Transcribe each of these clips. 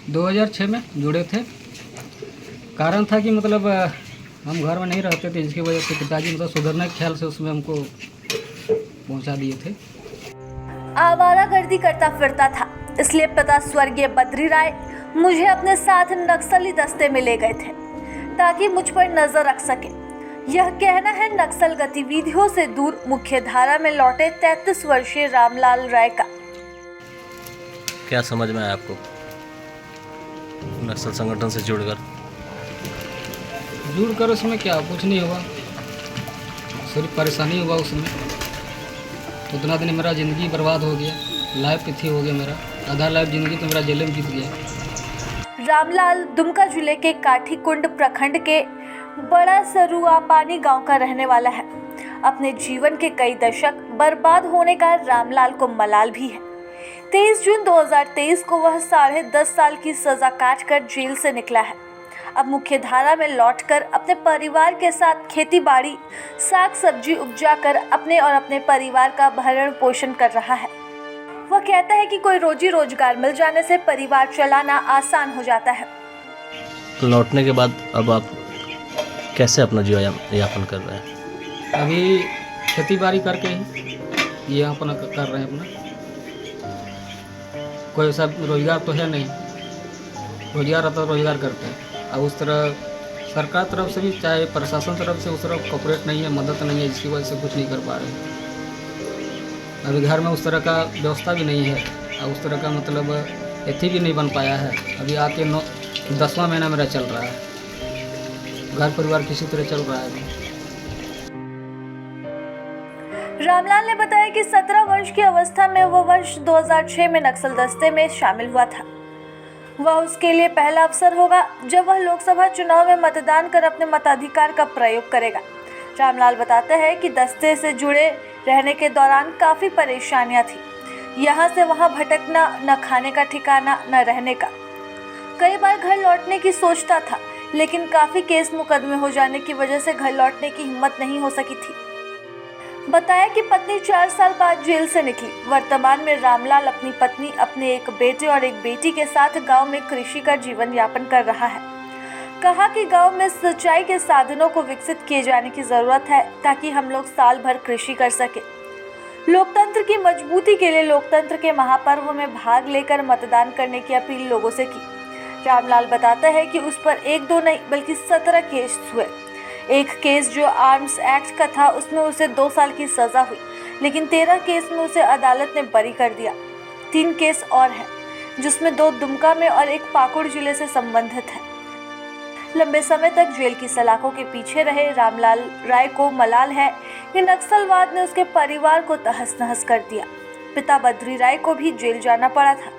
2006 में जुड़े थे। कारण था कि मतलब हम घर में नहीं रहते थे, जिसकी वजह से पिताजी मतलब सुधरने के ख्याल से उसमें हमको पहुंचा दिए थे। आवारागर्दी करता फिरता था, इसलिए पिता स्वर्गीय बद्री राय मुझे अपने साथ नक्सली दस्ते में ले गए थे ताकि मुझ पर नजर रख सके। यह कहना है नक्सल गतिविधियों से दूर मुख्य धारा में लौटे 33 वर्षीय रामलाल राय का। क्या समझ में आया आपको नक्सल संगठन से जुड़कर? उसमें क्या कुछ नहीं हुआ, सिर्फ परेशानी हुआ उसमें। तो उतना दिन मेरा ज़िंदगी बर्बाद हो गया, लाइफ पिथी हो गया मेरा, आधा लाइफ ज़िंदगी तो मेरा जेल में बीत गया। रामलाल दुमका जिले के काठीकुंड प्रखंड के बड़ा सरुआपानी गांव का रहने वाला है। अपने जीवन के कई दशक बर्बाद होने का रामलाल को मलाल भी है। 23 जून 2023 को वह 10.5 साल की सजा काटकर जेल से निकला है। अब मुख्य धारा में लौटकर अपने परिवार के साथ खेती बाड़ी, साग सब्जी उपजाकर अपने और अपने परिवार का भरण पोषण कर रहा है। वह कहता है कि कोई रोजी रोजगार मिल जाने से परिवार चलाना आसान हो जाता है। लौटने के बाद अब आप कैसे अपना जीवन यापन कर रहे हैं? अभी खेती बाड़ी करके ही ये अपना कर रहे हैं अपना। कोई ऐसा रोजगार तो है नहीं, रोजगार रहता तो रोजगार करते हैं। अब उस तरह सरकार तरफ से भी, चाहे प्रशासन तरफ से उस तरह कॉपरेट नहीं है, मदद नहीं है, जिसकी वजह से कुछ नहीं कर पा रहे। अभी घर में उस तरह का व्यवस्था भी नहीं है, और उस तरह का मतलब एथी भी नहीं बन पाया है। अभी आके 10वां महीना मेरा चल रहा है, घर परिवार किसी तरह चल रहा है। रामलाल ने बताया कि 17 वर्ष की अवस्था में वह वर्ष 2006 में नक्सल दस्ते में शामिल हुआ था। वह उसके लिए पहला अवसर होगा जब वह लोकसभा चुनाव में मतदान कर अपने मताधिकार का प्रयोग करेगा। रामलाल बताते हैं कि दस्ते से जुड़े रहने के दौरान काफ़ी परेशानियां थी। यहाँ से वहाँ भटकना, न खाने का ठिकाना, न रहने का। कई बार घर लौटने की सोचता था, लेकिन काफ़ी केस मुकदमे हो जाने की वजह से घर लौटने की हिम्मत नहीं हो सकी थी। बताया कि पत्नी 4 साल बाद जेल से निकली। वर्तमान में रामलाल अपनी पत्नी, अपने एक बेटे और एक बेटी के साथ गांव में कृषि का जीवन यापन कर रहा है। कहा कि गांव में सिंचाई के साधनों को विकसित किए जाने की जरूरत है ताकि हम लोग साल भर कृषि कर सके। लोकतंत्र की मजबूती के लिए लोकतंत्र के महापर्व में भाग लेकर मतदान करने की अपील लोगों से की। रामलाल बताता है कि उस पर 1-2 नहीं बल्कि 17 केस हुए। एक केस जो आर्म्स एक्ट का था, उसमें उसे 2 साल की सजा हुई, लेकिन 13 केस में उसे अदालत ने बरी कर दिया। 3 केस और हैं, जिसमें 2 दुमका में और एक पाकुड़ जिले से संबंधित है। लंबे समय तक जेल की सलाखों के पीछे रहे रामलाल राय को मलाल है कि नक्सलवाद ने उसके परिवार को तहस नहस कर दिया। पिता बद्री राय को भी जेल जाना पड़ा था।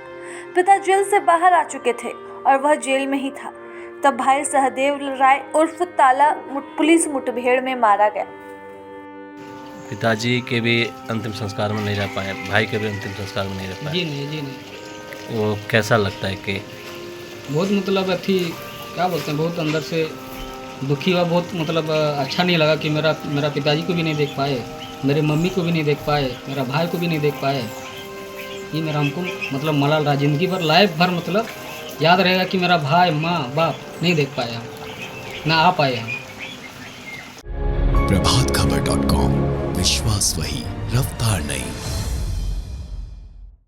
पिता जेल से बाहर आ चुके थे और वह जेल में ही था, तब भाई सहदेव राय उर्फ ताला पुलिस मुठभेड़ में मारा गया। पिताजी के भी अंतिम संस्कार में नहीं रह पाए, भाई के भी अंतिम संस्कार में नहीं रह पाए। जी नहीं। वो कैसा लगता है कि बहुत मतलब अथी क्या बोलते हैं, बहुत अंदर से दुखी हुआ। बहुत मतलब अच्छा नहीं लगा कि मेरा पिताजी को भी नहीं देख पाए, मेरे मम्मी को भी नहीं देख पाए, मेरा भाई को भी नहीं देख पाए। ये मेरा हमको मतलब मलाल रहा, ज़िंदगी भर लाइफ भर मतलब याद रहेगा कि मेरा भाई, माँ, बाप नहीं देख पाए हम, ना आ पाए हम। प्रभातखबर.com, विश्वास वही, रफ्तार नहीं।